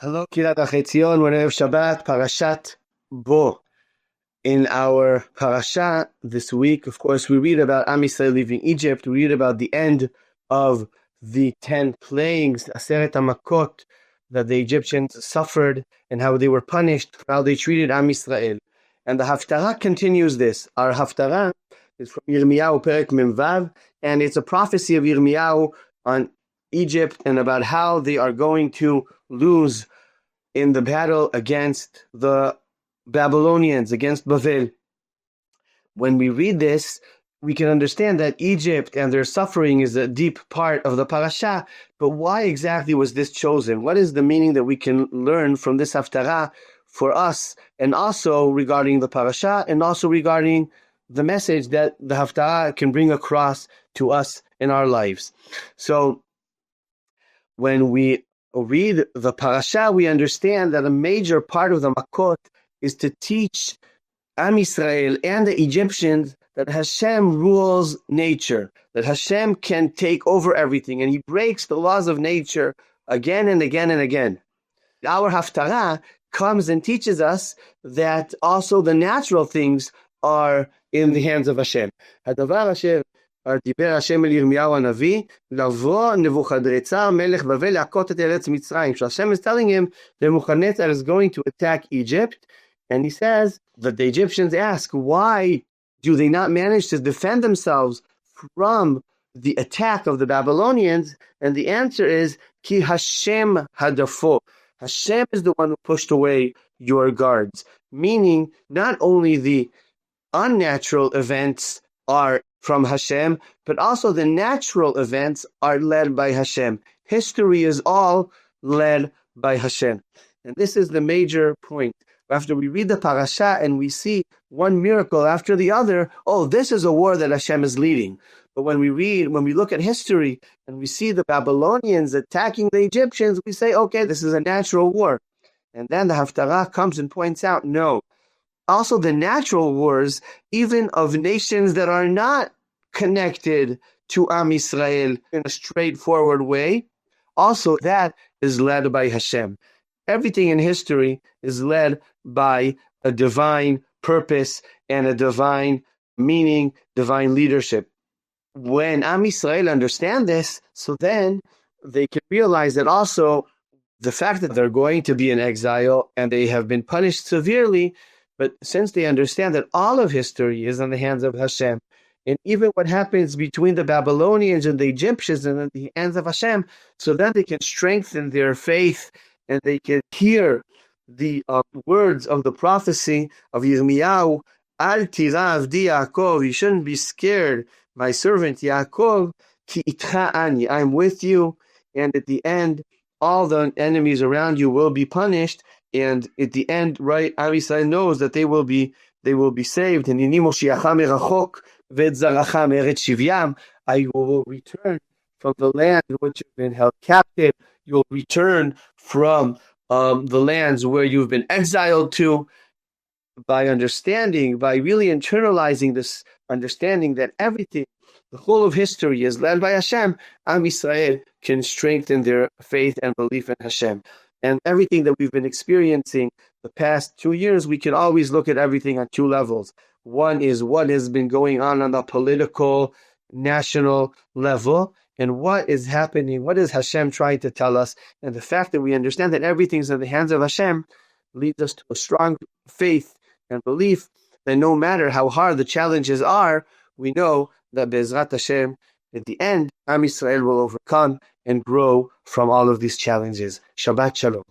Hello, Kehilat Tzion. We're in Shabbat, Parashat Bo. In our Parashat this week, of course, we read about Am Yisrael leaving Egypt. We read about the end of the 10 plagues, Aseret HaMakot, that the Egyptians suffered and how they were punished, how they treated Am Yisrael. And the Haftarah continues this. Our Haftarah is from Yirmiyahu Perek Memvav, and it's a prophecy of Yirmiyahu on Egypt and about how they are going to lose in the battle against the Babylonians, against Bavel. When we read this, we can understand that Egypt and their suffering is a deep part of the parasha, but why exactly was this chosen? What is the meaning that we can learn from this haftarah for us, and also regarding the parasha, and also regarding the message that the haftarah can bring across to us in our lives? So, when we read the parasha, we understand that a major part of the makot is to teach Am Yisrael and the Egyptians that Hashem rules nature, that Hashem can take over everything, and He breaks the laws of nature again and again and again. Our haftarah comes and teaches us that also the natural things are in the hands of Hashem. Hadavar Hashem דיבר השם אל ירמיהו הנביא לבוא נבוכדנצר מלך בבל להכות את ארץ מצרים. So Hashem is telling him that Nebuchadnezzar is going to attack Egypt, and he says that the Egyptians ask, why do they not manage to defend themselves from the attack of the Babylonians? And the answer is, Ki Hashem hadafo. Hashem is the one who pushed away your guards. Meaning, not only the unnatural events are from Hashem, but also the natural events are led by Hashem. History is all led by Hashem. And this is the major point. After we read the parasha and we see one miracle after the other, oh, this is a war that Hashem is leading. But when we look at history and we see the Babylonians attacking the Egyptians, we say, okay, this is a natural war. And then the haftarah comes and points out, no. Also, the natural wars, even of nations that are not connected to Am Yisrael in a straightforward way, also that is led by Hashem. Everything in history is led by a divine purpose and a divine meaning, divine leadership. When Am Yisrael understand this, so then they can realize that also the fact that they're going to be in exile and they have been punished severely, but since they understand that all of history is in the hands of Hashem, and even what happens between the Babylonians and the Egyptians and in the hands of Hashem, so then they can strengthen their faith and they can hear the words of the prophecy of Yirmiyahu, Al tira avdi Yaakov, you shouldn't be scared, my servant Yaakov, ki itcha ani, I'm with you, and at the end, all the enemies around you will be punished, and at the end, right, Am Yisrael knows that they will be saved. And I will return from the land in which you've been held captive. You will return from the lands where you've been exiled to. By really internalizing this understanding that everything, the whole of history is led by Hashem, Am Yisrael can strengthen their faith and belief in Hashem. And everything that we've been experiencing the past 2 years, we can always look at everything on two levels. One is what has been going on the political, national level, and what is happening, what is Hashem trying to tell us. And the fact that we understand that everything's in the hands of Hashem leads us to a strong faith and belief that no matter how hard the challenges are, we know that Be'ezrat Hashem, at the end, Am Yisrael will overcome and grow from all of these challenges. Shabbat Shalom.